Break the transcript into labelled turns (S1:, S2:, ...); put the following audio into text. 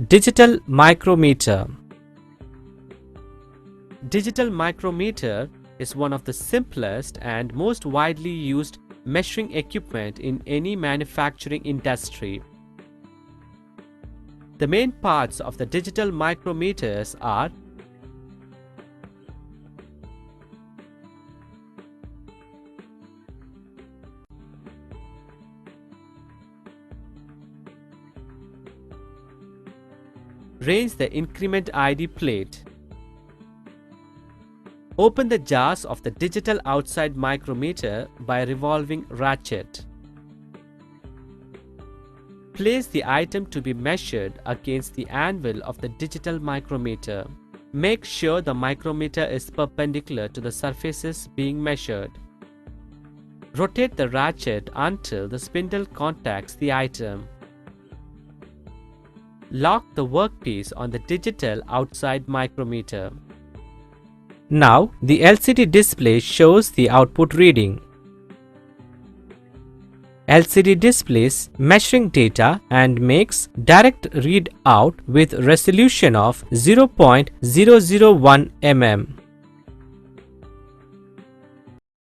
S1: Digital micrometer. Digital micrometer is one of the simplest and most widely used measuring equipment in any manufacturing industry. The main parts of the digital micrometers are range the increment ID plate. Open the jars of the digital outside micrometer by revolving ratchet. Place the item to be measured against the anvil of the digital micrometer. Make sure the micrometer is perpendicular to the surfaces being measured. Rotate the ratchet until the spindle contacts the item. Lock the workpiece on the digital outside micrometer. Now the LCD display shows the output reading. LCD displays measuring data and makes direct readout with resolution of 0.001 mm.